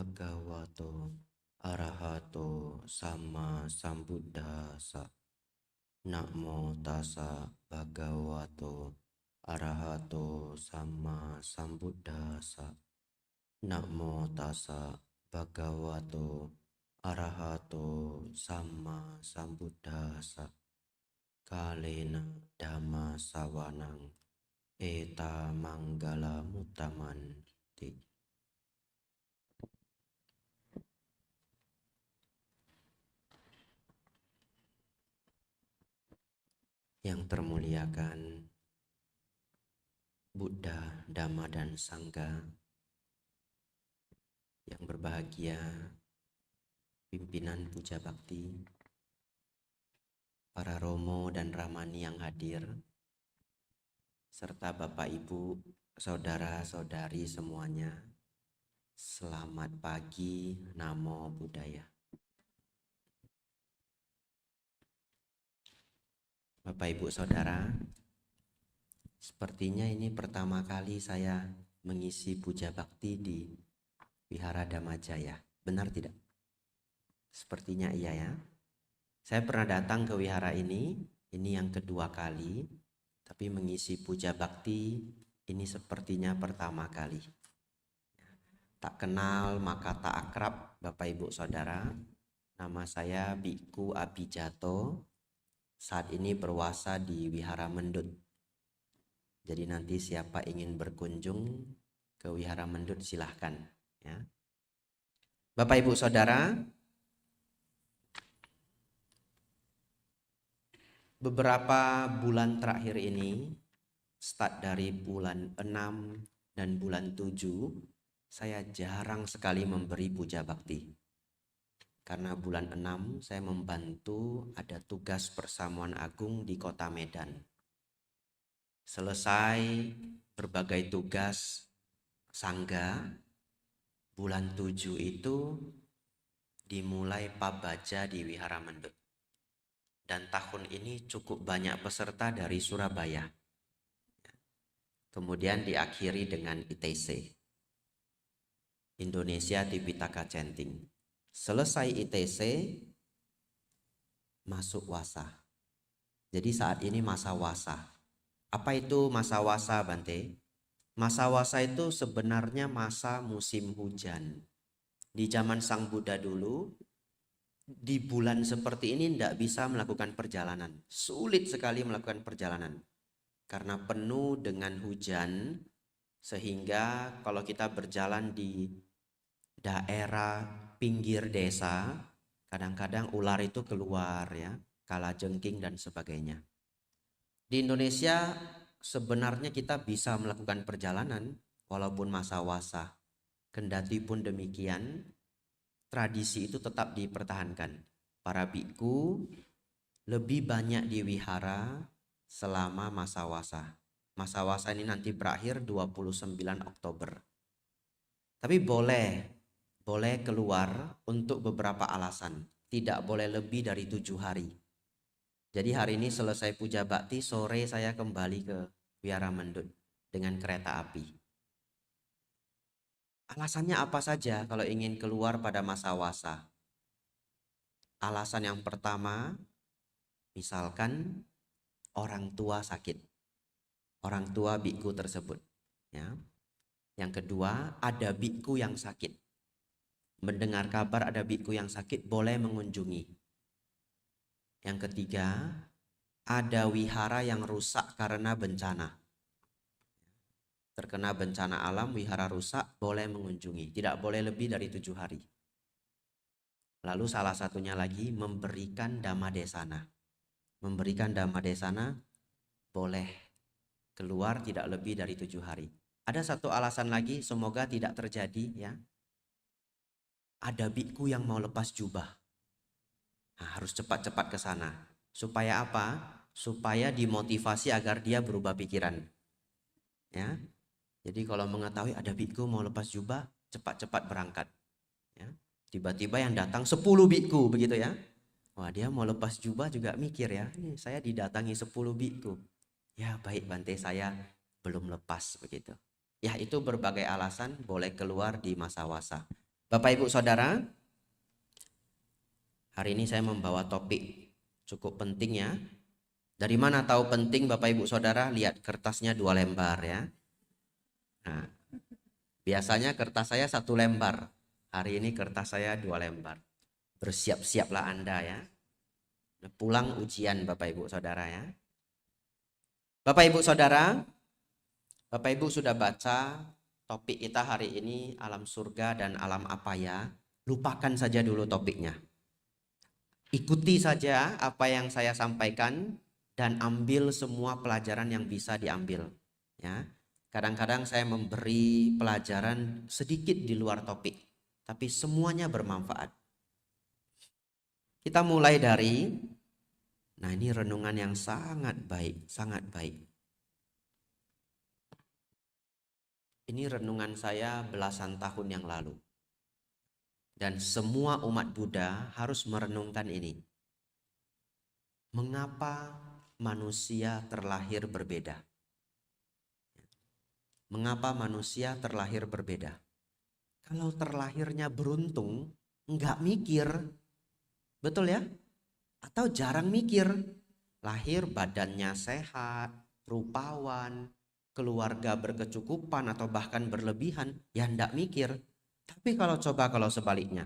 Bhagavato Arahato Sama Sambuddhasa. Namo tassa Bhagavato Arahato Sama Sambuddhasa. Namo tassa Bhagavato Arahato Sama Sambuddhasa. Kalena Dhamma Sawanang Eta Manggala Mutamanti. Yang termuliakan Buddha, Dhamma, dan Sangha, yang berbahagia pimpinan Puja Bakti, para Romo dan Ramani yang hadir, serta Bapak Ibu, Saudara-saudari semuanya, selamat pagi, Namo Buddhaya. Bapak Ibu Saudara, sepertinya ini pertama kali saya mengisi Puja Bakti di Wihara Dhammajaya. Benar tidak? Sepertinya iya ya. Saya pernah datang ke wihara ini yang kedua kali, tapi mengisi Puja Bakti ini sepertinya pertama kali. Tak kenal maka tak akrab, Bapak Ibu Saudara. Nama saya Biku Abijato. Saat ini berwasa di Wihara Mendut. Jadi nanti siapa ingin berkunjung ke Wihara Mendut silahkan ya. Bapak Ibu Saudara, beberapa bulan terakhir ini, start dari bulan 6 dan bulan 7, saya jarang sekali memberi puja bakti. Karena bulan 6 saya membantu ada tugas persamuan agung di Kota Medan. Selesai berbagai tugas sangga, bulan 7 itu dimulai Pabaja di Wihara Mendut. Dan tahun ini cukup banyak peserta dari Surabaya. Kemudian diakhiri dengan ITC, Indonesia Tipitaka Chanting. Selesai ITC, masuk wasa. Jadi saat ini masa wasa. Apa itu masa wasa, Bante? Masa wasa itu sebenarnya masa musim hujan. Di zaman Sang Buddha dulu, di bulan seperti ini tidak bisa melakukan perjalanan. Sulit sekali melakukan perjalanan. Karena penuh dengan hujan, sehingga kalau kita berjalan di daerah pinggir desa, kadang-kadang ular itu keluar ya, kalajengking dan sebagainya. Di Indonesia sebenarnya kita bisa melakukan perjalanan walaupun masa wasa. Kendati pun demikian, tradisi itu tetap dipertahankan. Para biku lebih banyak di wihara selama masa wasa. Masa wasa ini nanti berakhir 29 Oktober. Tapi boleh keluar untuk beberapa alasan. Tidak boleh lebih dari 7 hari. Jadi hari ini selesai puja bakti, sore saya kembali ke Wihara Mendut dengan kereta api. Alasannya apa saja kalau ingin keluar pada masa wasa? Alasan yang pertama, misalkan orang tua sakit. Orang tua biku tersebut. Ya. Yang kedua, ada biku yang sakit. Mendengar kabar ada biku yang sakit, boleh mengunjungi. Yang ketiga, ada wihara yang rusak karena bencana. Terkena bencana alam, wihara rusak, boleh mengunjungi. Tidak boleh lebih dari 7 hari. Lalu salah satunya lagi, memberikan dhamma desana. Memberikan dhamma desana, boleh keluar tidak lebih dari 7 hari. Ada satu alasan lagi, semoga tidak terjadi ya. Ada biku yang mau lepas jubah. Nah, harus cepat-cepat ke sana. Supaya apa? Supaya dimotivasi agar dia berubah pikiran. Ya. Jadi kalau mengetahui ada biku mau lepas jubah, cepat-cepat berangkat. Ya. Tiba-tiba yang datang 10 biku begitu ya. Wah, dia mau lepas jubah juga mikir ya. Ini saya didatangi 10 biku. Ya baik Bante, saya belum lepas begitu. Ya itu berbagai alasan boleh keluar di masa wasa. Bapak Ibu Saudara, hari ini saya membawa topik cukup penting ya. Dari mana tahu penting Bapak Ibu Saudara? Lihat kertasnya 2 lembar ya. Nah, biasanya kertas saya 1 lembar. Hari ini kertas saya 2 lembar. Bersiap-siaplah Anda ya. Pulang ujian Bapak Ibu Saudara ya. Bapak Ibu Saudara, Bapak Ibu sudah baca topik kita hari ini alam surga dan alam apa ya? Lupakan saja dulu topiknya. Ikuti saja apa yang saya sampaikan dan ambil semua pelajaran yang bisa diambil ya. Kadang-kadang saya memberi pelajaran sedikit di luar topik, tapi semuanya bermanfaat. Kita mulai dari, nah ini renungan yang sangat baik, sangat baik. Ini renungan saya belasan tahun yang lalu. Dan semua umat Buddha harus merenungkan ini. Mengapa manusia terlahir berbeda? Mengapa manusia terlahir berbeda? Kalau terlahirnya beruntung, enggak mikir. Betul ya? Atau jarang mikir. Lahir badannya sehat, rupawan, keluarga berkecukupan atau bahkan berlebihan, ya enggak mikir. Tapi kalau sebaliknya,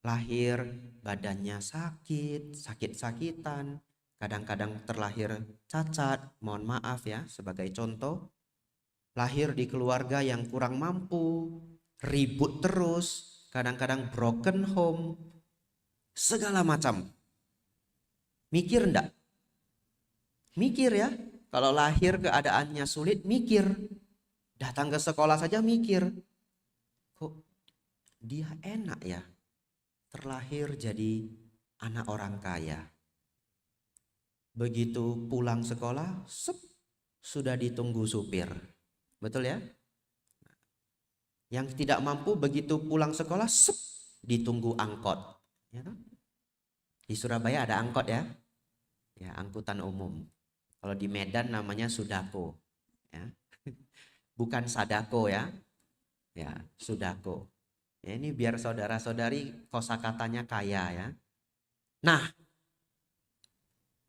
lahir badannya sakit, sakit-sakitan, kadang-kadang terlahir cacat, mohon maaf ya sebagai contoh, lahir di keluarga yang kurang mampu, ribut terus, kadang-kadang broken home, segala macam. Mikir enggak? Mikir ya, kalau lahir keadaannya sulit mikir, datang ke sekolah saja mikir, kok dia enak ya terlahir jadi anak orang kaya. Begitu pulang sekolah, sudah ditunggu supir. Betul ya? Yang tidak mampu begitu pulang sekolah, ditunggu angkot. Ya, di Surabaya ada angkot ya? Ya, angkutan umum. Kalau di Medan namanya Sudako. Ya. Bukan Sadako ya. Ya, Sudako. Ya, ini biar saudara-saudari kosakatanya kaya ya. Nah,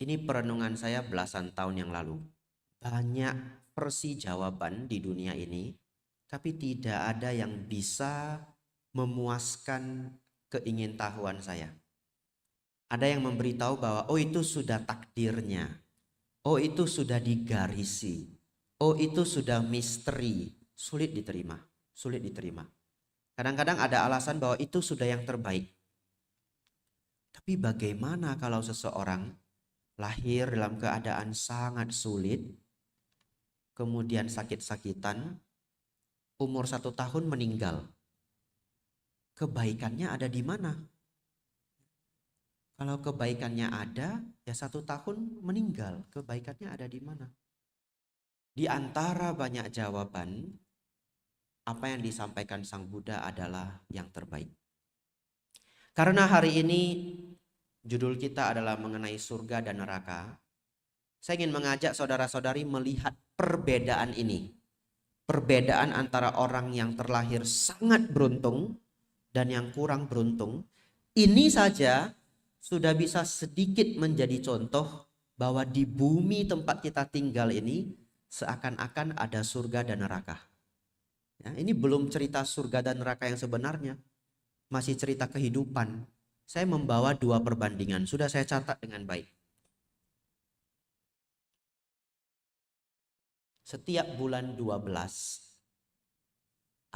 ini perenungan saya belasan tahun yang lalu. Banyak versi jawaban di dunia ini, tapi tidak ada yang bisa memuaskan keingintahuan saya. Ada yang memberitahu bahwa oh itu sudah takdirnya. Oh itu sudah digarisi. Oh itu sudah misteri. Sulit diterima. Sulit diterima. Kadang-kadang ada alasan bahwa itu sudah yang terbaik. Tapi bagaimana kalau seseorang lahir dalam keadaan sangat sulit, kemudian sakit-sakitan, umur 1 tahun meninggal? Kebaikannya ada di mana? Kalau kebaikannya ada, ya 1 tahun meninggal. Kebaikannya ada di mana? Di antara banyak jawaban, apa yang disampaikan Sang Buddha adalah yang terbaik. Karena hari ini judul kita adalah mengenai surga dan neraka, saya ingin mengajak saudara-saudari melihat perbedaan ini. Perbedaan antara orang yang terlahir sangat beruntung dan yang kurang beruntung. Ini saja sudah bisa sedikit menjadi contoh bahwa di bumi tempat kita tinggal ini seakan-akan ada surga dan neraka. Ya, ini belum cerita surga dan neraka yang sebenarnya. Masih cerita kehidupan. Saya membawa 2 perbandingan. Sudah saya catat dengan baik. Setiap bulan 12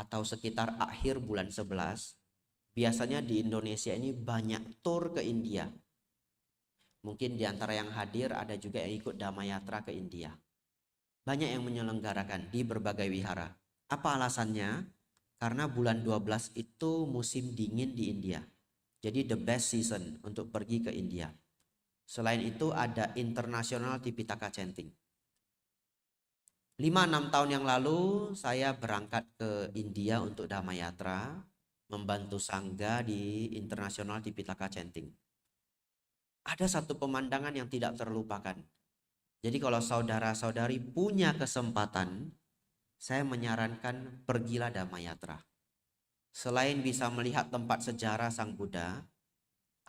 atau sekitar akhir bulan 11, biasanya di Indonesia ini banyak tur ke India. Mungkin di antara yang hadir ada juga yang ikut Damayatra ke India. Banyak yang menyelenggarakan di berbagai wihara. Apa alasannya? Karena bulan 12 itu musim dingin di India. Jadi the best season untuk pergi ke India. Selain itu ada International Tipitaka Chanting. 5-6 tahun yang lalu saya berangkat ke India untuk Damayatra, membantu sangga di International Tipitaka Chanting. Ada satu pemandangan yang tidak terlupakan. Jadi kalau saudara-saudari punya kesempatan, saya menyarankan pergilah Damayatra. Selain bisa melihat tempat sejarah Sang Buddha,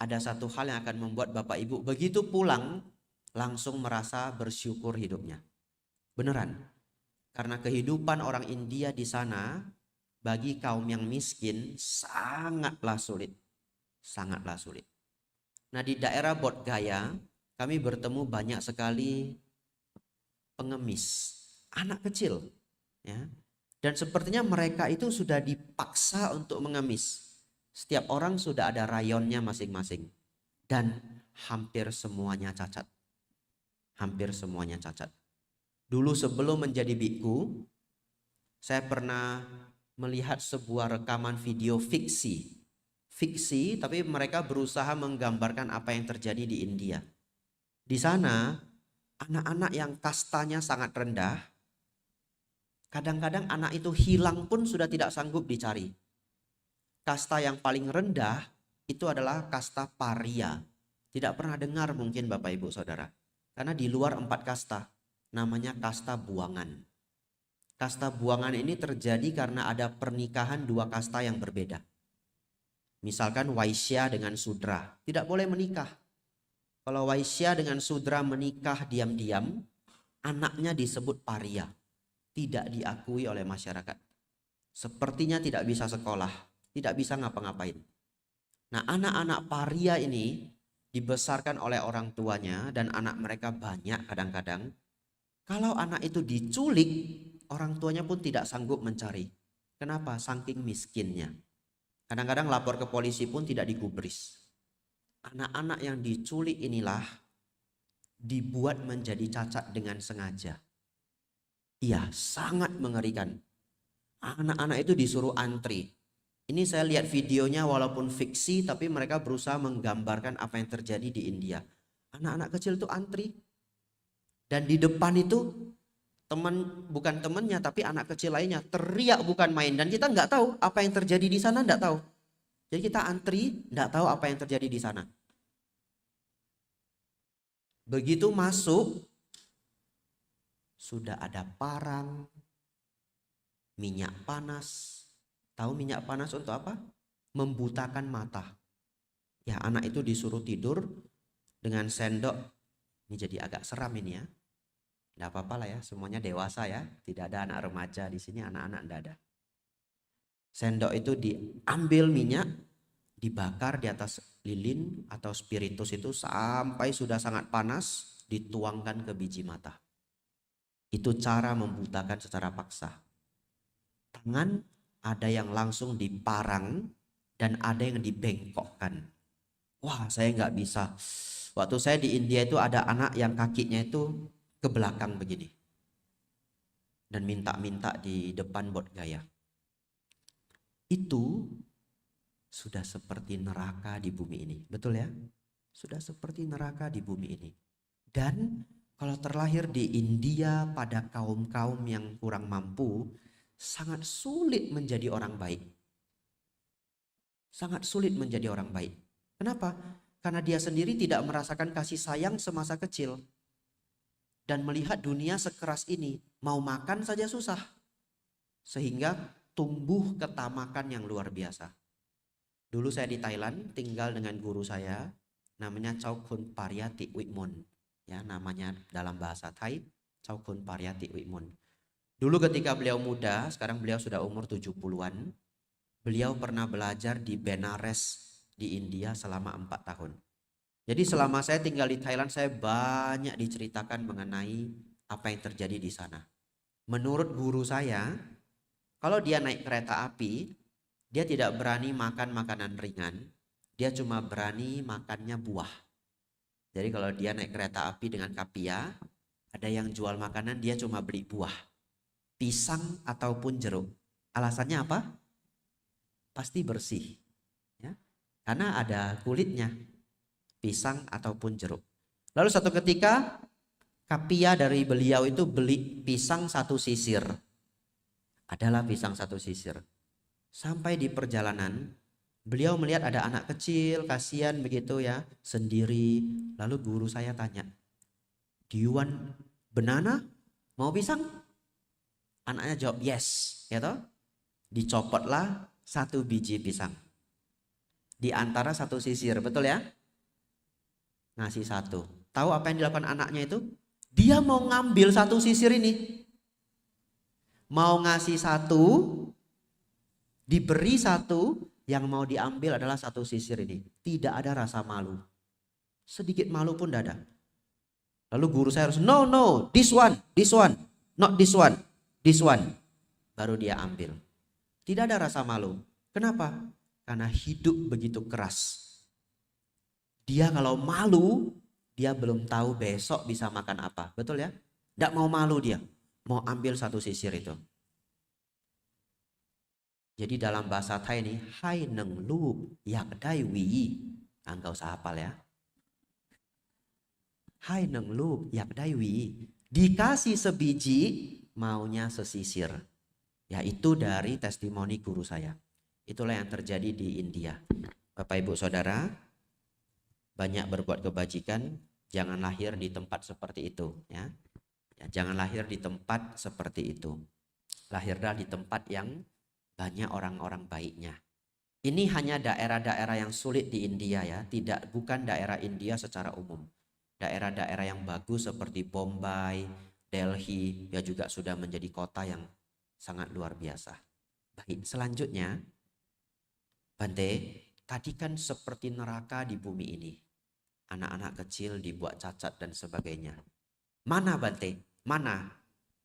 ada satu hal yang akan membuat Bapak Ibu begitu pulang langsung merasa bersyukur hidupnya. Beneran. Karena kehidupan orang India di sana bagi kaum yang miskin sangatlah sulit. Sangatlah sulit. Nah, di daerah Bodh Gaya kami bertemu banyak sekali pengemis, anak kecil, ya. Dan sepertinya mereka itu sudah dipaksa untuk mengemis. Setiap orang sudah ada rayonnya masing-masing. Dan hampir semuanya cacat. Hampir semuanya cacat. Dulu sebelum menjadi biku, saya pernah melihat sebuah rekaman video fiksi. Fiksi, tapi mereka berusaha menggambarkan apa yang terjadi di India. Di sana, anak-anak yang kastanya sangat rendah, kadang-kadang anak itu hilang pun sudah tidak sanggup dicari. Kasta yang paling rendah itu adalah kasta paria. Tidak pernah dengar mungkin Bapak Ibu Saudara. Karena di luar 4 kasta, namanya kasta buangan. Kasta buangan ini terjadi karena ada pernikahan 2 kasta yang berbeda. Misalkan Waisya dengan Sudra, tidak boleh menikah. Kalau Waisya dengan Sudra menikah diam-diam, anaknya disebut paria. Tidak diakui oleh masyarakat. Sepertinya tidak bisa sekolah, tidak bisa ngapa-ngapain. Nah, anak-anak paria ini dibesarkan oleh orang tuanya dan anak mereka banyak kadang-kadang. Kalau anak itu diculik, orang tuanya pun tidak sanggup mencari. Kenapa? Saking miskinnya. Kadang-kadang lapor ke polisi pun tidak digubris. Anak-anak yang diculik inilah dibuat menjadi cacat dengan sengaja. Iya, sangat mengerikan. Anak-anak itu disuruh antri. Ini saya lihat videonya walaupun fiksi, tapi mereka berusaha menggambarkan apa yang terjadi di India. Anak-anak kecil itu antri. Dan di depan itu bukan temannya, tapi anak kecil lainnya teriak bukan main. Dan kita nggak tahu apa yang terjadi di sana, nggak tahu. Jadi kita antri, nggak tahu apa yang terjadi di sana. Begitu masuk, sudah ada parang, minyak panas. Tahu minyak panas untuk apa? Membutakan mata. Ya, anak itu disuruh tidur dengan sendok. Ini jadi agak seram ini ya. Tidak apa-apa lah ya, semuanya dewasa ya. Tidak ada anak remaja di sini, anak-anak tidak ada. Sendok itu diambil minyak, dibakar di atas lilin atau spiritus itu sampai sudah sangat panas, dituangkan ke biji mata. Itu cara membutakan secara paksa. Tangan ada yang langsung diparang dan ada yang dibengkokkan. Wah, saya nggak bisa. Waktu saya di India itu ada anak yang kakinya itu ke belakang begini. Dan minta-minta di depan Bodh Gaya. Itu sudah seperti neraka di bumi ini. Betul ya? Sudah seperti neraka di bumi ini. Dan kalau terlahir di India pada kaum-kaum yang kurang mampu, sangat sulit menjadi orang baik. Sangat sulit menjadi orang baik. Kenapa? Karena dia sendiri tidak merasakan kasih sayang semasa kecil. Dan melihat dunia sekeras ini, mau makan saja susah. Sehingga tumbuh ketamakan yang luar biasa. Dulu saya di Thailand tinggal dengan guru saya, namanya Chow Kun Pariyati Wikmun. Ya, namanya dalam bahasa Thai, Chow Kun Pariyati Wikmun. Dulu ketika beliau muda, sekarang beliau sudah umur 70-an. Beliau pernah belajar di Benares di India selama 4 tahun. Jadi selama saya tinggal di Thailand, saya banyak diceritakan mengenai apa yang terjadi di sana. Menurut guru saya, kalau dia naik kereta api, dia tidak berani makan makanan ringan, dia cuma berani makannya buah. Jadi kalau dia naik kereta api dengan kapia, ada yang jual makanan, dia cuma beli buah. Pisang ataupun jeruk. Alasannya apa? Pasti bersih. Ya. Karena ada kulitnya. Pisang ataupun jeruk. Lalu satu ketika kapia dari beliau itu beli pisang 1 sisir. Adalah pisang 1 sisir. Sampai di perjalanan beliau melihat ada anak kecil, kasihan begitu ya, sendiri. Lalu guru saya tanya, "Do you want banana? Mau pisang?" Anaknya jawab yes, ya toh. Dicopotlah 1 biji pisang. Di antara 1 sisir, betul ya? Ngasih 1. Tahu apa yang dilakukan anaknya itu? Dia mau ngambil 1 sisir ini. Mau ngasih 1, diberi 1, yang mau diambil adalah 1 sisir ini. Tidak ada rasa malu. Sedikit malu pun tidak ada. Lalu guru saya harus, no, this one, not this one. Baru dia ambil. Tidak ada rasa malu. Kenapa? Karena hidup begitu keras. Dia kalau malu, dia belum tahu besok bisa makan apa. Betul ya? Tidak mau malu dia. Mau ambil 1 sisir itu. Jadi dalam bahasa Thai ini, hai neng lu yak dai wi. Enggak usah hafal ya. Hai neng lu yak dai wi. Dikasih sebiji, maunya sesisir. Yaitu dari testimoni guru saya. Itulah yang terjadi di India. Bapak Ibu Saudara, banyak berbuat kebajikan, jangan lahir di tempat seperti itu. Ya, jangan lahir di tempat seperti itu. Lahirlah di tempat yang banyak orang-orang baiknya. Ini hanya daerah-daerah yang sulit di India ya, bukan daerah India secara umum. Daerah-daerah yang bagus seperti Bombay, Delhi, ya juga sudah menjadi kota yang sangat luar biasa. Baik, selanjutnya, Bante, tadi kan seperti neraka di bumi ini. Anak-anak kecil dibuat cacat dan sebagainya. Mana Bante? Mana?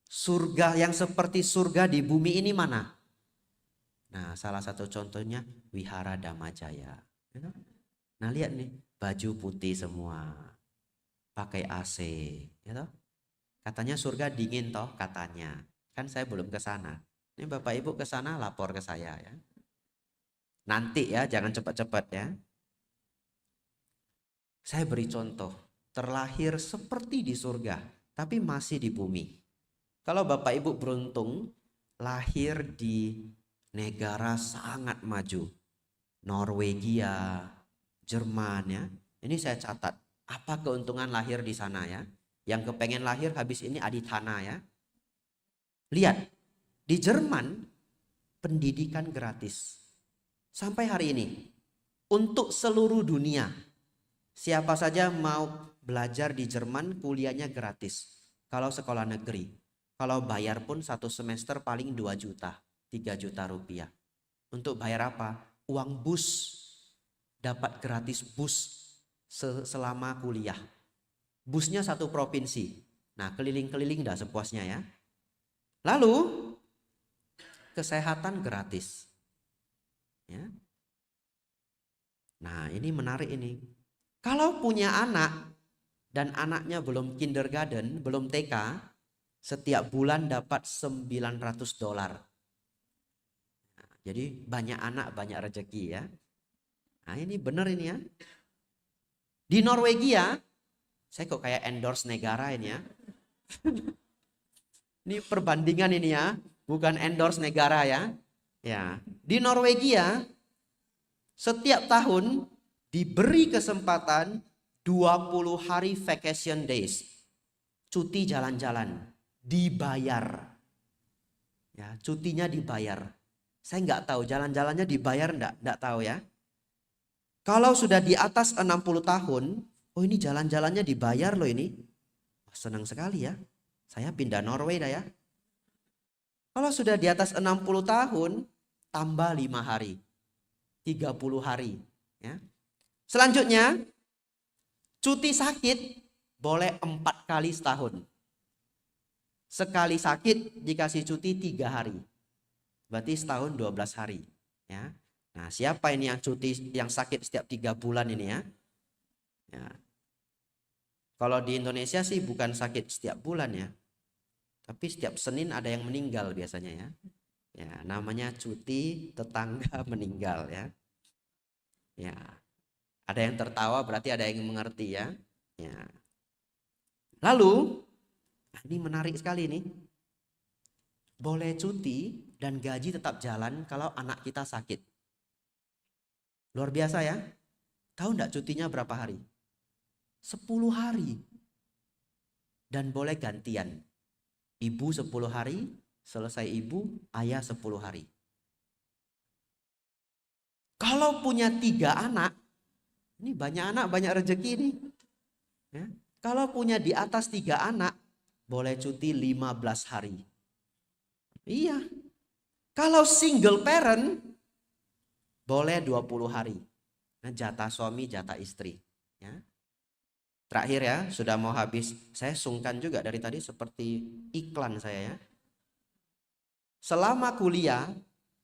Surga yang seperti surga di bumi ini mana? Nah, salah satu contohnya Wihara Dhamajaya. Nah, lihat nih, baju putih semua. Pakai AC, ya. Katanya surga dingin toh katanya. Kan saya belum ke sana. Ini Bapak Ibu ke sana lapor ke saya ya. Nanti ya, jangan cepat-cepat ya. Saya beri contoh, terlahir seperti di surga, tapi masih di bumi. Kalau Bapak Ibu beruntung lahir di negara sangat maju, Norwegia, Jerman ya. Ini saya catat, apa keuntungan lahir di sana ya. Yang kepengen lahir habis ini adithana ya. Lihat, di Jerman pendidikan gratis. Sampai hari ini, untuk seluruh dunia, siapa saja mau belajar di Jerman kuliahnya gratis. Kalau sekolah negeri, kalau bayar pun 1 semester paling 2 juta. 3 juta rupiah. Untuk bayar apa? Uang bus. Dapat gratis bus selama kuliah. Busnya 1 provinsi. Nah, keliling-keliling dah sepuasnya ya. Lalu kesehatan gratis. Ya. Nah, ini menarik ini. Kalau punya anak dan anaknya belum kindergarten, belum TK, setiap bulan dapat $900. Jadi banyak anak, banyak rezeki ya. Nah ini benar ini ya. Di Norwegia, saya kok kayak endorse negara ini ya. Ini perbandingan ini ya, bukan endorse negara ya. Ya, di Norwegia setiap tahun diberi kesempatan 20 hari vacation days. Cuti jalan-jalan dibayar. Ya, cutinya dibayar. Saya nggak tahu jalan-jalannya dibayar nggak tahu ya. Kalau sudah di atas 60 tahun, oh ini jalan-jalannya dibayar loh ini. Senang sekali ya. Saya pindah Norway dah ya. Kalau sudah di atas 60 tahun, tambah 5 hari. 30 hari. Ya. Selanjutnya, cuti sakit boleh 4 kali setahun. Sekali sakit dikasih cuti 3 hari. Berarti setahun 12 hari. Ya. Nah, siapa ini yang cuti yang sakit setiap 3 bulan ini ya? Ya. Kalau di Indonesia sih bukan sakit setiap bulan ya. Tapi setiap Senin ada yang meninggal biasanya ya. Ya, namanya cuti tetangga meninggal ya. Ya. Ada yang tertawa berarti ada yang mengerti ya. Ya. Lalu, ini menarik sekali nih. Boleh cuti dan gaji tetap jalan kalau anak kita sakit. Luar biasa ya. Tahu enggak cutinya berapa hari? 10 hari. Dan boleh gantian. Ibu 10 hari, selesai ibu, ayah 10 hari. Kalau punya 3 anak, ini banyak anak, banyak rezeki nih. Ya. Kalau punya di atas 3 anak, boleh cuti 15 hari. Iya. Kalau single parent, boleh 20 hari. Nah, jatah suami, jatah istri. Ya. Terakhir ya, sudah mau habis. Saya sungkan juga dari tadi seperti iklan saya ya. Selama kuliah,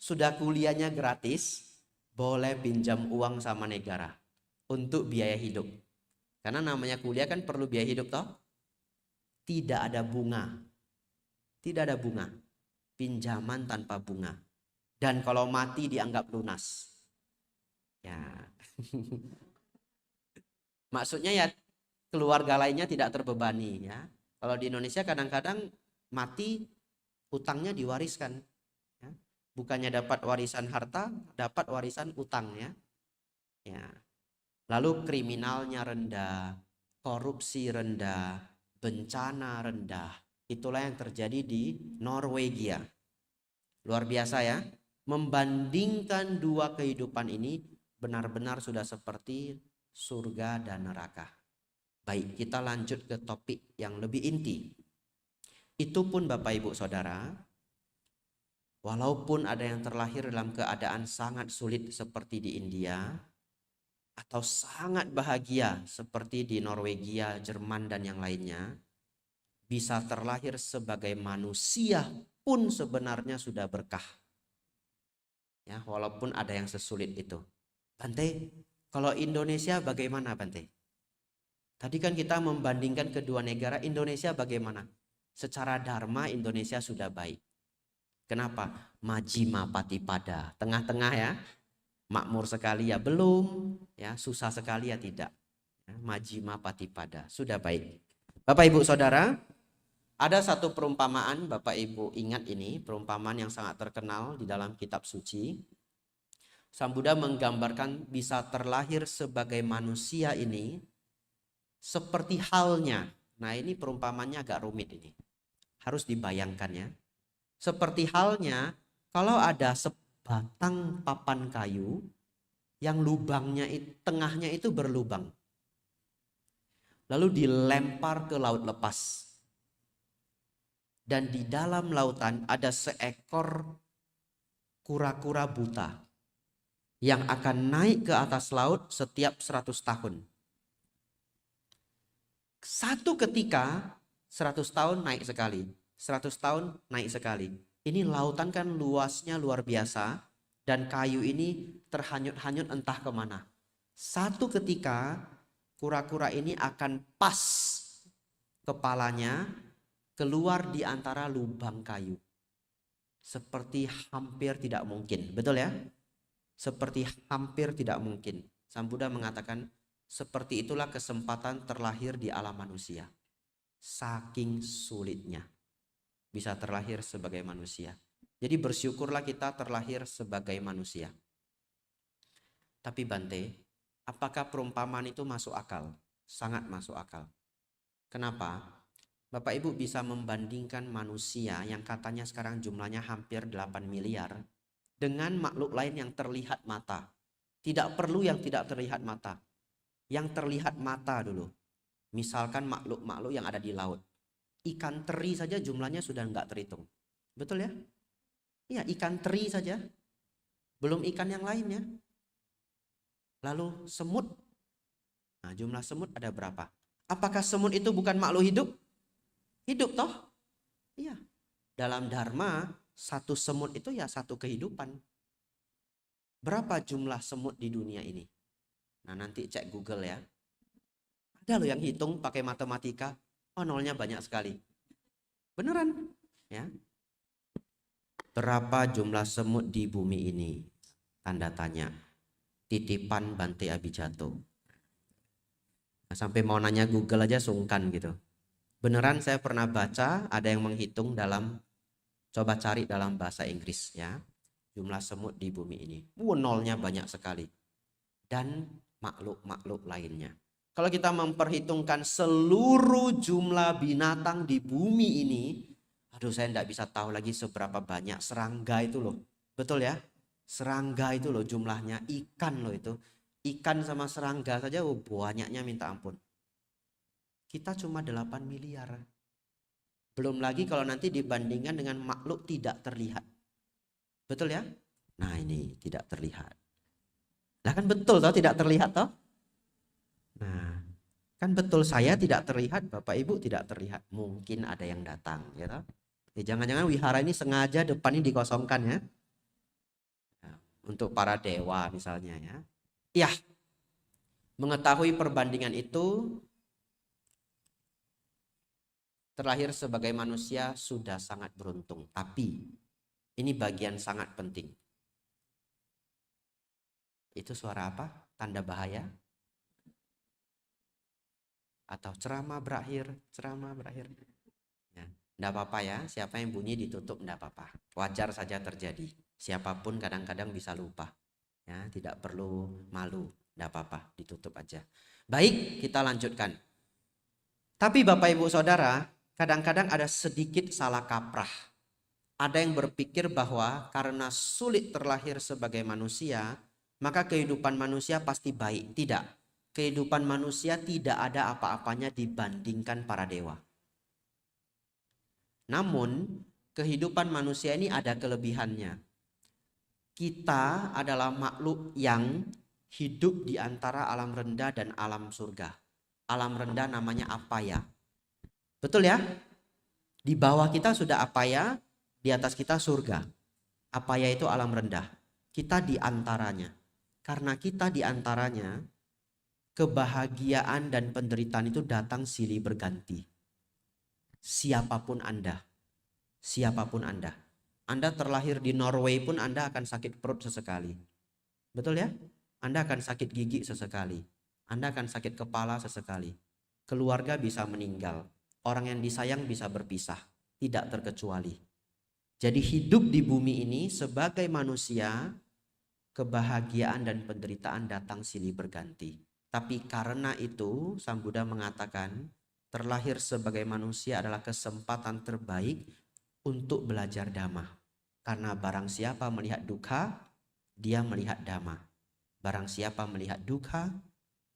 sudah kuliahnya gratis, boleh pinjam uang sama negara untuk biaya hidup. Karena namanya kuliah kan perlu biaya hidup toh. Tidak ada bunga. Tidak ada bunga. Pinjaman tanpa bunga. Dan kalau mati dianggap lunas. Ya. Maksudnya ya keluarga lainnya tidak terbebani ya. Kalau di Indonesia kadang-kadang mati utangnya diwariskan. Ya. Bukannya dapat warisan harta, dapat warisan utang ya. Ya. Lalu kriminalnya rendah, korupsi rendah, bencana rendah. Itulah yang terjadi di Norwegia. Luar biasa ya. Membandingkan dua kehidupan ini benar-benar sudah seperti surga dan neraka. Baik, kita lanjut ke topik yang lebih inti. Itu pun Bapak Ibu Saudara, walaupun ada yang terlahir dalam keadaan sangat sulit seperti di India, atau sangat bahagia seperti di Norwegia, Jerman dan yang lainnya, bisa terlahir sebagai manusia pun sebenarnya sudah berkah. Ya, walaupun ada yang sesulit itu. Bante, kalau Indonesia bagaimana Bante? Tadi kan kita membandingkan kedua negara, Indonesia bagaimana? Secara dharma Indonesia sudah baik. Kenapa? Majima Patipada, tengah-tengah ya. Makmur sekali ya belum, ya susah sekali ya tidak. Ya, Majima Patipada, sudah baik. Bapak Ibu Saudara, ada satu perumpamaan, Bapak Ibu ingat ini, perumpamaan yang sangat terkenal di dalam kitab suci. Sang Buddha menggambarkan bisa terlahir sebagai manusia ini seperti halnya. Nah, ini perumpamannya agak rumit ini. Harus dibayangkan ya. Seperti halnya kalau ada sebatang papan kayu yang lubangnya tengahnya itu berlubang. Lalu dilempar ke laut lepas. Dan di dalam lautan ada seekor kura-kura buta yang akan naik ke atas laut setiap 100 tahun. Satu ketika 100 tahun naik sekali, 100 tahun naik sekali. Ini lautan kan luasnya luar biasa dan kayu ini terhanyut-hanyut entah kemana. Satu ketika kura-kura ini akan pas kepalanya keluar di antara lubang kayu. Seperti hampir tidak mungkin. Betul ya? Seperti hampir tidak mungkin. Sang Buddha mengatakan seperti itulah kesempatan terlahir di alam manusia. Saking sulitnya bisa terlahir sebagai manusia. Jadi bersyukurlah kita terlahir sebagai manusia. Tapi Bante, apakah perumpamaan itu masuk akal? Sangat masuk akal. Kenapa? Bapak Ibu bisa membandingkan manusia yang katanya sekarang jumlahnya hampir 8 miliar dengan makhluk lain yang terlihat mata. Tidak perlu yang tidak terlihat mata. Yang terlihat mata dulu. Misalkan makhluk-makhluk yang ada di laut. Ikan teri saja jumlahnya sudah enggak terhitung. Betul ya? Iya, ikan teri saja. Belum ikan yang lainnya. Lalu semut. Nah, jumlah semut ada berapa? Apakah semut itu bukan makhluk hidup? Hidup toh? Iya. Dalam dharma, satu semut itu ya satu kehidupan. Berapa jumlah semut di dunia ini? Nah, nanti cek Google ya. Ada loh yang hitung pakai matematika. Oh, nolnya banyak sekali. Beneran, ya. Berapa jumlah semut di bumi ini? Tanda tanya. Titipan Bante Abijato. Nah, sampai mau nanya Google aja sungkan gitu. Beneran saya pernah baca ada yang menghitung dalam, coba cari dalam bahasa Inggris ya. Jumlah semut di bumi ini. Nolnya banyak sekali. Dan makhluk-makhluk lainnya. Kalau kita memperhitungkan seluruh jumlah binatang di bumi ini, aduh saya tidak bisa tahu lagi seberapa banyak serangga itu loh. Betul ya? Serangga itu loh jumlahnya, ikan loh itu. Ikan sama serangga saja banyaknya minta ampun. Kita cuma 8 miliar. Belum lagi kalau nanti dibandingkan dengan makhluk tidak terlihat. Betul ya? Nah ini tidak terlihat. Nah kan betul toh tidak terlihat toh? Nah kan betul saya tidak terlihat, Bapak Ibu tidak terlihat. Mungkin ada yang datang ya toh? Jangan-jangan wihara ini sengaja depan ini dikosongkan ya. Untuk para dewa misalnya ya. Ya, mengetahui perbandingan itu, terlahir sebagai manusia sudah sangat beruntung. Tapi ini bagian sangat penting. Itu suara apa? Tanda bahaya? Atau ceramah berakhir? Ceramah berakhir. Ya, enggak apa-apa ya. Siapa yang bunyi ditutup enggak apa-apa. Wajar saja terjadi. Siapapun kadang-kadang bisa lupa. Ya, tidak perlu malu. Enggak apa-apa, ditutup aja. Baik, kita lanjutkan. Tapi Bapak Ibu Saudara, kadang-kadang ada sedikit salah kaprah. Ada yang berpikir bahwa karena sulit terlahir sebagai manusia, maka kehidupan manusia pasti baik. Tidak. Kehidupan manusia tidak ada apa-apanya dibandingkan para dewa. Namun, kehidupan manusia ini ada kelebihannya. Kita adalah makhluk yang hidup di antara alam rendah dan alam surga. Alam rendah namanya Apaya. Betul ya? Di bawah kita sudah Apaya, di atas kita surga. Apaya itu alam rendah. Kita di antaranya. Karena kita di antaranya, kebahagiaan dan penderitaan itu datang silih berganti. Siapapun Anda. Siapapun Anda. Anda terlahir di Norway pun Anda akan sakit perut sesekali. Betul ya? Anda akan sakit gigi sesekali. Anda akan sakit kepala sesekali. Keluarga bisa meninggal. Orang yang disayang bisa berpisah. Tidak terkecuali. Jadi hidup di bumi ini sebagai manusia, kebahagiaan dan penderitaan datang silih berganti. Tapi karena itu, Sang Buddha mengatakan, terlahir sebagai manusia adalah kesempatan terbaik untuk belajar dhamma. Karena barang siapa melihat dukkha, dia melihat dhamma. Barang siapa melihat dukkha,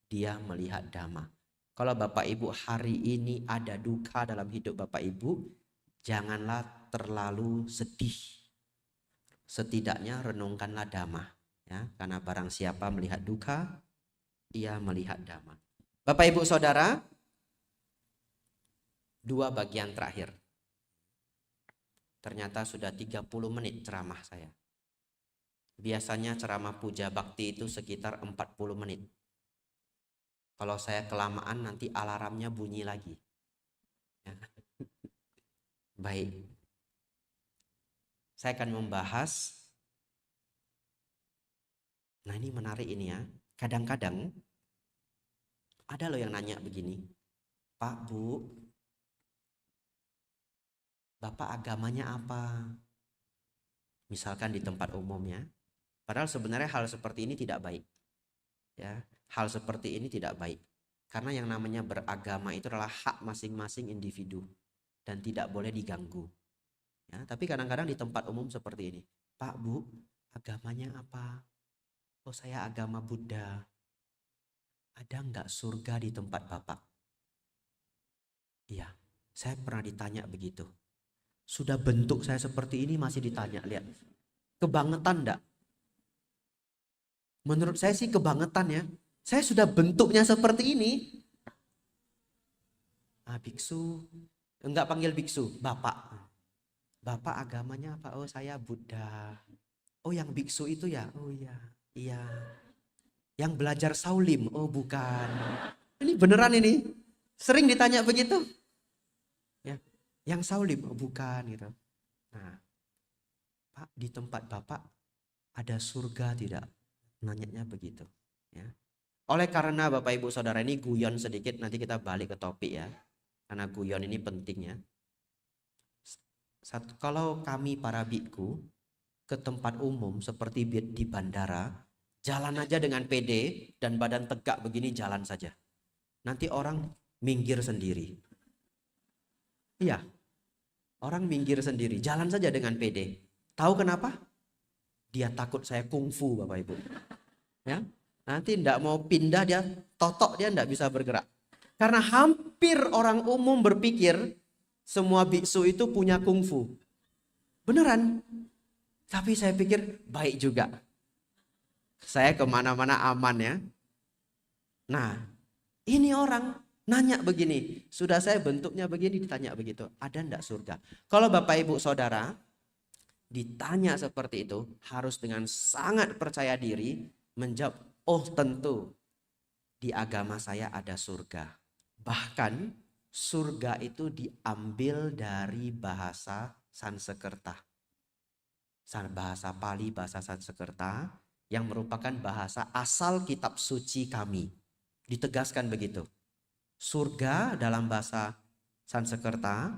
dia melihat dhamma. Kalau Bapak Ibu hari ini ada dukkha dalam hidup Bapak Ibu, janganlah terlalu sedih. Setidaknya renungkanlah dhamma. Ya, karena barang siapa melihat dukkha, ia melihat dhamma. Bapak Ibu Saudara, dua bagian terakhir. Ternyata sudah 30 menit ceramah saya. Biasanya ceramah puja bakti itu sekitar 40 menit. Kalau saya kelamaan nanti alarmnya bunyi lagi. Ya. Baik. Saya akan membahas. Nah ini menarik ini ya. Kadang-kadang ada loh yang nanya begini. Pak, Bu, Bapak agamanya apa? Misalkan di tempat umum ya. Padahal sebenarnya hal seperti ini tidak baik. Ya, hal seperti ini tidak baik. Karena yang namanya beragama itu adalah hak masing-masing individu dan tidak boleh diganggu. Ya, tapi kadang-kadang di tempat umum seperti ini. Pak, Bu, agamanya apa? Oh, saya agama Buddha. Ada nggak surga di tempat Bapak? Iya, saya pernah ditanya begitu. Sudah bentuk saya seperti ini masih ditanya, lihat. Kebangetan enggak? Menurut saya sih kebangetan ya. Saya sudah bentuknya seperti ini. Biksu. Enggak panggil biksu, Bapak. Bapak agamanya apa? Oh saya Buddha. Oh yang biksu itu ya? Oh iya. Iya. Yang belajar Saulim? Oh bukan. Ini beneran ini. Sering ditanya begitu. Ya. Yang Saulim? Oh bukan gitu. Nah. Pak, di tempat Bapak ada surga tidak? Nanyanya begitu. Ya. Oleh karena Bapak Ibu Saudara ini guyon sedikit, nanti kita balik ke topik ya. Karena guyon ini penting ya. Kalau kami para biku ke tempat umum seperti di bandara, jalan aja dengan PD dan badan tegak begini jalan saja. Nanti orang minggir sendiri. Iya. Orang minggir sendiri, jalan saja dengan PD. Tahu kenapa? Dia takut saya kungfu Bapak Ibu. Ya, nanti tidak mau pindah, dia totok, dia tidak bisa bergerak. Karena hampir orang umum berpikir semua biksu itu punya kungfu. Beneran. Tapi saya pikir baik juga. Saya kemana-mana aman ya. Nah, ini orang nanya begini. Sudah saya bentuknya begini, ditanya begitu. Ada enggak surga? Kalau Bapak Ibu Saudara ditanya seperti itu, harus dengan sangat percaya diri menjawab, oh tentu di agama saya ada surga. Bahkan surga itu diambil dari bahasa Sanskerta. Bahasa Pali, bahasa Sanskerta yang merupakan bahasa asal kitab suci kami. Ditegaskan begitu. Surga dalam bahasa Sanskerta,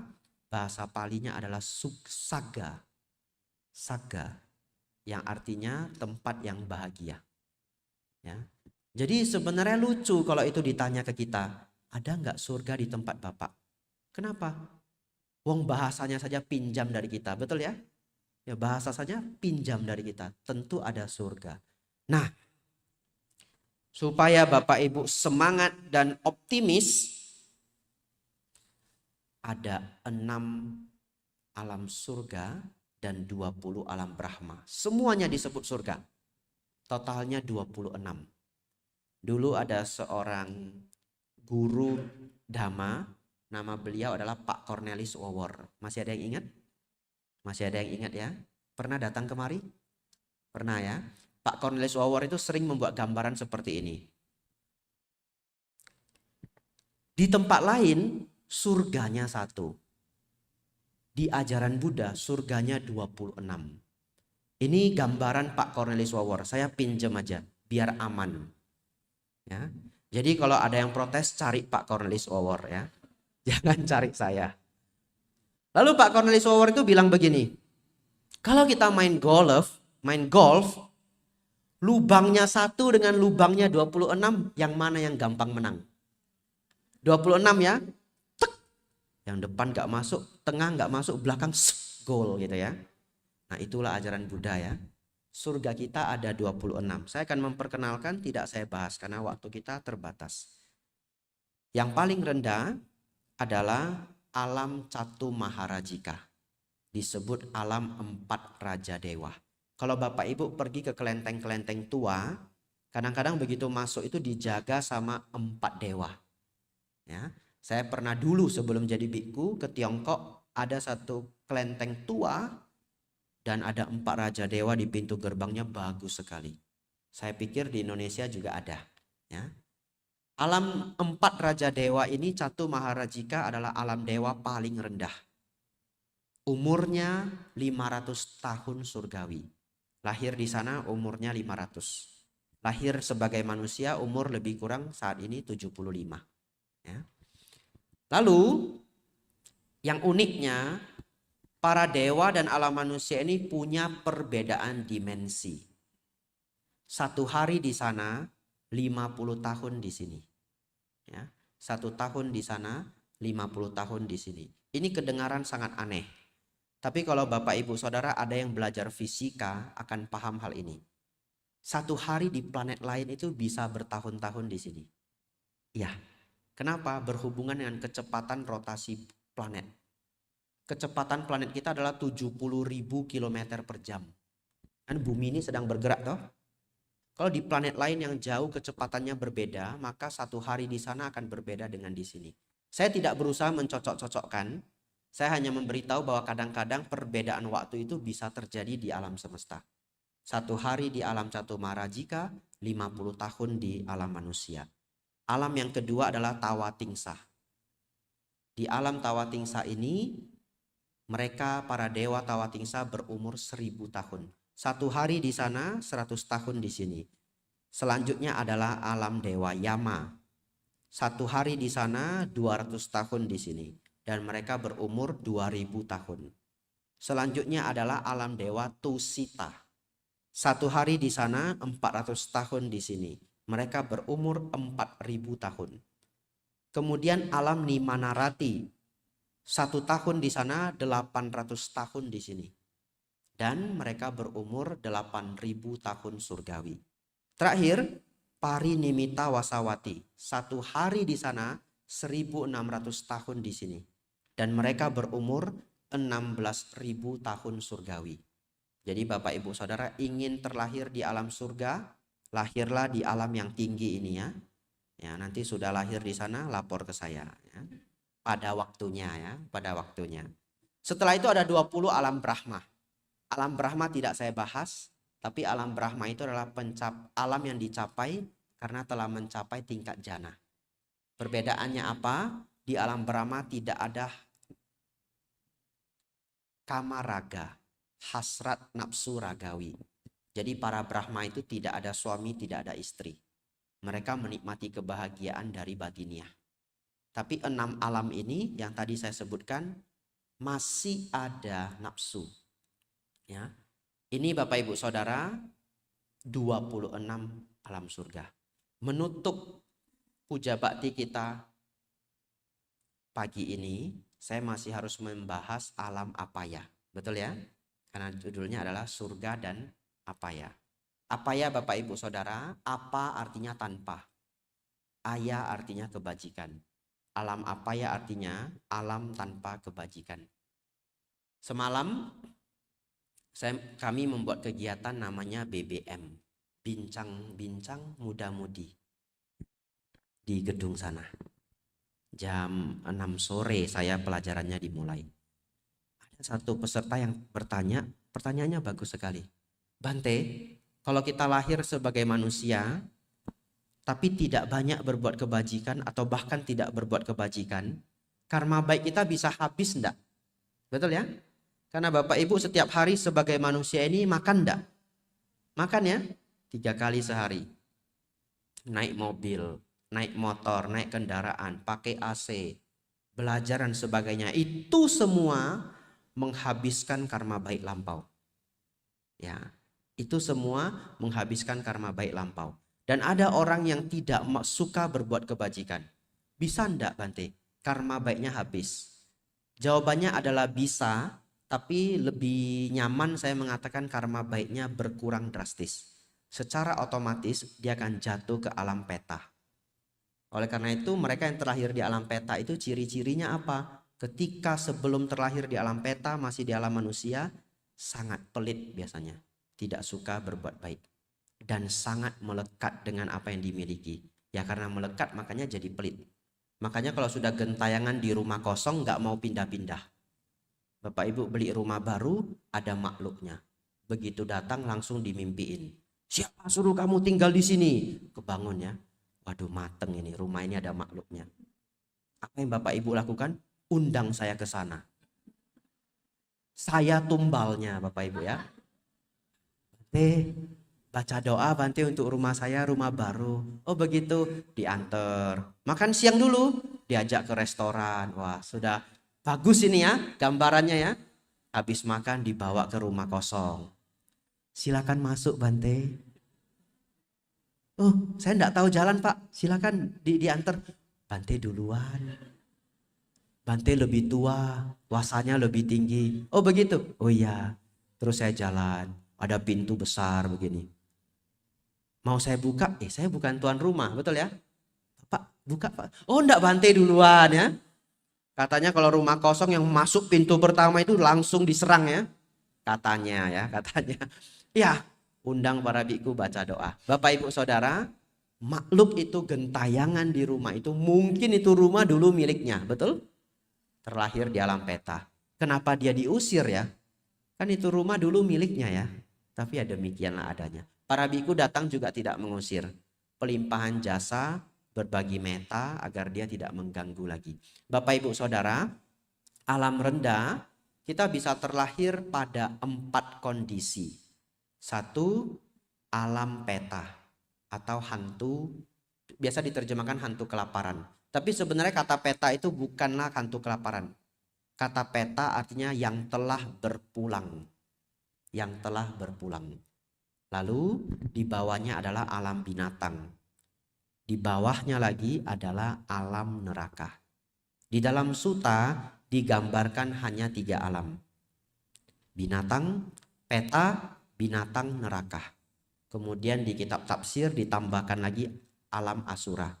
bahasa Palinya adalah Suksaga. Saga, yang artinya tempat yang bahagia. Ya. Jadi sebenarnya lucu kalau itu ditanya ke kita, ada nggak surga di tempat Bapak? Kenapa? Wong bahasanya saja pinjam dari kita, betul ya? Ya bahasa saja pinjam dari kita, tentu ada surga. Nah, supaya Bapak Ibu semangat dan optimis, ada 6 alam surga dan 20 alam Brahma. Semuanya disebut surga. Totalnya 26. Dulu ada seorang guru Dhamma, nama beliau adalah Pak Cornelis Wawor. Masih ada yang ingat? Masih ada yang ingat ya? Pernah datang kemari? Pernah ya? Pak Cornelis Wawor itu sering membuat gambaran seperti ini. Di tempat lain surganya 1. Di ajaran Buddha surganya 26. Ini gambaran Pak Cornelis Wawor. Saya pinjam aja biar aman. Ya. Jadi kalau ada yang protes cari Pak Cornelis Wawor ya. Jangan cari saya. Lalu Pak Cornelis Wawor itu bilang begini. Kalau kita main golf, lubangnya 1 dengan lubangnya 26, yang mana yang gampang menang? 26 ya. Yang depan gak masuk, tengah gak masuk, belakang gol gitu ya. Nah itulah ajaran Buddha ya. Surga kita ada 26. Saya akan memperkenalkan, tidak saya bahas karena waktu kita terbatas. Yang paling rendah adalah alam Catu Maharajika. Disebut alam 4 Raja Dewa. Kalau Bapak Ibu pergi ke kelenteng-kelenteng tua, kadang-kadang begitu masuk itu dijaga sama 4 dewa. Ya. Saya pernah dulu sebelum jadi biku ke Tiongkok, ada satu kelenteng tua dan ada 4 Raja Dewa di pintu gerbangnya, bagus sekali. Saya pikir di Indonesia juga ada. Ya. Alam 4 Raja Dewa ini, Catu Maharajika adalah alam dewa paling rendah. Umurnya 500 tahun surgawi. Lahir di sana umurnya 500. Lahir sebagai manusia umur lebih kurang saat ini 75. Ya. Lalu yang uniknya, para dewa dan alam manusia ini punya perbedaan dimensi. 1 hari di sana, 50 tahun di sini. Ya, 1 tahun di sana, 50 tahun di sini. Ini kedengaran sangat aneh. Tapi kalau Bapak Ibu Saudara ada yang belajar fisika akan paham hal ini. 1 hari di planet lain itu bisa bertahun-tahun di sini. Ya. Kenapa? Berhubungan dengan kecepatan rotasi planet. Kecepatan planet kita adalah 70.000 km per jam. Kan bumi ini sedang bergerak toh. Kalau di planet lain yang jauh kecepatannya berbeda, maka 1 hari di sana akan berbeda dengan di sini. Saya tidak berusaha mencocok-cocokkan. Saya hanya memberitahu bahwa kadang-kadang perbedaan waktu itu bisa terjadi di alam semesta. 1 hari di alam Catu Maharajika, 50 tahun di alam manusia. Alam yang kedua adalah Tawatingsa. Di alam Tawatingsa ini, mereka para dewa Tawatingsa berumur 1000 tahun. 1 hari di sana, 100 tahun di sini. Selanjutnya adalah alam dewa Yama. 1 hari di sana, 200 tahun di sini. Dan mereka berumur 2000 tahun. Selanjutnya adalah alam dewa Tusita. 1 hari di sana, 400 tahun di sini. Mereka berumur 4000 tahun. Kemudian alam Nimanarati. 1 tahun di sana, 800 tahun di sini. dan mereka berumur 8.000 tahun surgawi. Terakhir, Parinimita Wasawati. 1 hari di sana, 1.600 tahun di sini. Dan mereka berumur 16.000 tahun surgawi. Jadi Bapak Ibu Saudara ingin terlahir di alam surga, lahirlah di alam yang tinggi ini ya. Ya, nanti sudah lahir di sana lapor ke saya ya. Pada waktunya ya, pada waktunya. Setelah itu ada 20 alam Brahma. Alam Brahma tidak saya bahas, tapi alam Brahma itu adalah alam yang dicapai karena telah mencapai tingkat jana. Perbedaannya apa? Di alam Brahma tidak ada kamaraga, hasrat nafsu ragawi. Jadi para Brahma itu tidak ada suami, tidak ada istri. Mereka menikmati kebahagiaan dari batiniah. Tapi 6 alam ini yang tadi saya sebutkan masih ada nafsu. Ya. Ini Bapak Ibu Saudara 26 alam surga. Menutup puja bakti kita pagi ini, saya masih harus membahas alam apaya. Betul ya? Karena judulnya adalah surga dan apaya. Apaya Bapak Ibu Saudara, apa artinya tanpa. Aya artinya kebajikan. Alam apaya artinya alam tanpa kebajikan. Semalam kami membuat kegiatan namanya BBM, bincang-bincang muda-mudi di gedung sana. Jam 6 sore saya pelajarannya dimulai. Ada satu peserta yang bertanya, pertanyaannya bagus sekali. Bante, kalau kita lahir sebagai manusia, tapi tidak banyak berbuat kebajikan atau bahkan tidak berbuat kebajikan, karma baik kita bisa habis enggak? Betul ya? Karena Bapak Ibu setiap hari sebagai manusia ini makan enggak? Makan ya? 3 kali sehari. Naik mobil, naik motor, naik kendaraan, pakai AC, belajar dan sebagainya. Itu semua menghabiskan karma baik lampau. Ya, itu semua menghabiskan karma baik lampau. Dan ada orang yang tidak suka berbuat kebajikan. Bisa enggak Bante? Karma baiknya habis. Jawabannya adalah bisa. Tapi lebih nyaman saya mengatakan karma baiknya berkurang drastis. Secara otomatis dia akan jatuh ke alam peta. Oleh karena itu mereka yang terlahir di alam peta itu ciri-cirinya apa? Ketika sebelum terlahir di alam peta masih di alam manusia, sangat pelit biasanya. Tidak suka berbuat baik. Dan sangat melekat dengan apa yang dimiliki. Ya karena melekat makanya jadi pelit. Makanya kalau sudah gentayangan di rumah kosong nggak mau pindah-pindah. Bapak Ibu beli rumah baru, ada makhluknya. Begitu datang langsung dimimpiin. Siapa suruh kamu tinggal di sini? Kebangun ya. Waduh mateng ini, rumah ini ada makhluknya. Apa yang Bapak Ibu lakukan? Undang saya ke sana. Saya tumbalnya Bapak Ibu ya. Baca doa Bante untuk rumah saya, rumah baru. Oh begitu, diantar. Makan siang dulu, diajak ke restoran. Wah sudah bagus ini ya gambarannya ya. Habis makan dibawa ke rumah kosong. Silakan masuk Bante. Oh saya enggak tahu jalan Pak. Silakan diantar. Bante duluan. Bante lebih tua. Kuasanya lebih tinggi. Oh begitu. Oh iya. Terus saya jalan. Ada pintu besar begini. Mau saya buka? Saya bukan tuan rumah. Betul ya? Pak buka Pak. Oh enggak Bante duluan ya. Katanya kalau rumah kosong yang masuk pintu pertama itu langsung diserang ya. Katanya ya, katanya. Ya, undang para biku baca doa. Bapak Ibu Saudara, makhluk itu gentayangan di rumah itu mungkin itu rumah dulu miliknya, betul? Terlahir di alam peta. Kenapa dia diusir ya? Kan itu rumah dulu miliknya ya. Tapi ya demikianlah adanya. Para biku datang juga tidak mengusir. Pelimpahan jasa, berbagi meta agar dia tidak mengganggu lagi. Bapak Ibu Saudara, alam rendah kita bisa terlahir pada 4 kondisi. 1, alam peta atau hantu, biasa diterjemahkan hantu kelaparan. Tapi sebenarnya kata peta itu bukanlah hantu kelaparan. Kata peta artinya yang telah berpulang. Yang telah berpulang. Lalu di bawahnya adalah alam binatang. Di bawahnya lagi adalah alam neraka. Di dalam suta digambarkan hanya 3 alam. Binatang, peta, binatang, neraka. Kemudian di kitab tafsir ditambahkan lagi alam asura.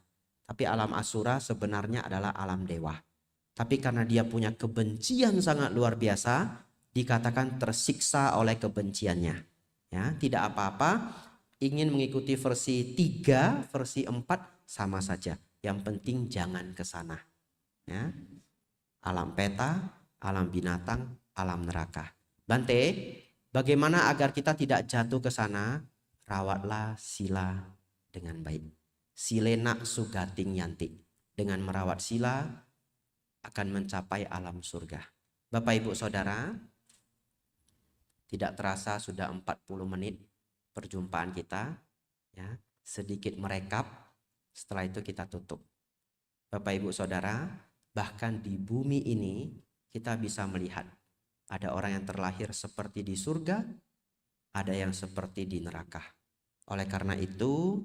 Tapi alam asura sebenarnya adalah alam dewa. Tapi karena dia punya kebencian sangat luar biasa, dikatakan tersiksa oleh kebenciannya. Ya, tidak apa-apa, ingin mengikuti versi 3, versi 4 sama saja. Yang penting jangan ke sana. Ya. Alam peta, alam binatang, alam neraka. Bante, bagaimana agar kita tidak jatuh ke sana? Rawatlah sila dengan baik. Silena sugating yanti. Dengan merawat sila akan mencapai alam surga. Bapak Ibu Saudara, tidak terasa sudah 40 menit perjumpaan kita. Ya, sedikit merekap, setelah itu kita tutup. Bapak Ibu Saudara, bahkan di bumi ini kita bisa melihat ada orang yang terlahir seperti di surga, ada yang seperti di neraka. Oleh karena itu,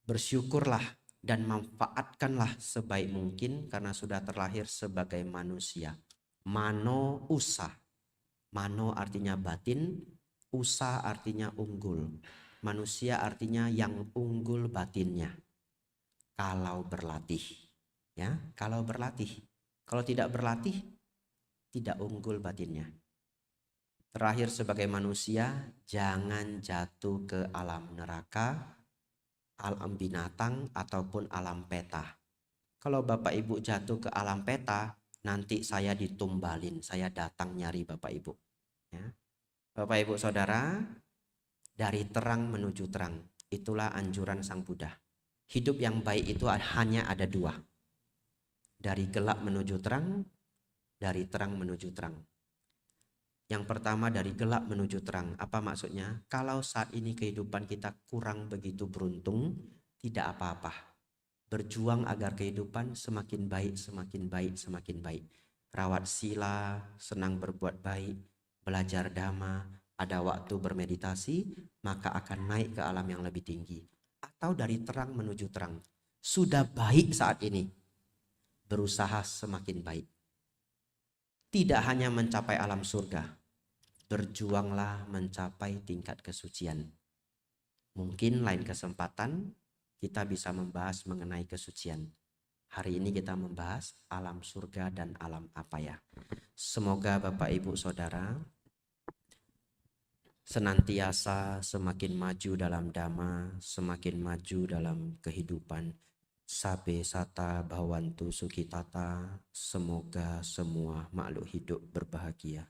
bersyukurlah dan manfaatkanlah sebaik mungkin karena sudah terlahir sebagai manusia. Mano usa. Mano artinya batin, usa artinya unggul. Manusia artinya yang unggul batinnya. Kalau berlatih. Ya, kalau berlatih. Kalau tidak berlatih, tidak unggul batinnya. Terakhir sebagai manusia, jangan jatuh ke alam neraka, alam binatang, ataupun alam peta. Kalau Bapak Ibu jatuh ke alam peta, nanti saya ditumbalin, saya datang nyari Bapak Ibu. Ya. Bapak Ibu Saudara, dari terang menuju terang, itulah anjuran Sang Buddha. Hidup yang baik itu hanya ada dua. Dari gelap menuju terang, dari terang menuju terang. Yang pertama dari gelap menuju terang. Apa maksudnya? Kalau saat ini kehidupan kita kurang begitu beruntung, tidak apa-apa. Berjuang agar kehidupan semakin baik, semakin baik, semakin baik. Rawat sila, senang berbuat baik, belajar dhamma, ada waktu bermeditasi, maka akan naik ke alam yang lebih tinggi. Atau dari terang menuju terang. Sudah baik saat ini, berusaha semakin baik. Tidak hanya mencapai alam surga, berjuanglah mencapai tingkat kesucian. Mungkin lain kesempatan kita bisa membahas mengenai kesucian. Hari ini kita membahas alam surga dan alam apa ya. Semoga Bapak Ibu Saudara senantiasa semakin maju dalam dhamma, semakin maju dalam kehidupan. Sabe sata bhawantu sukhitata. Semoga semua makhluk hidup berbahagia.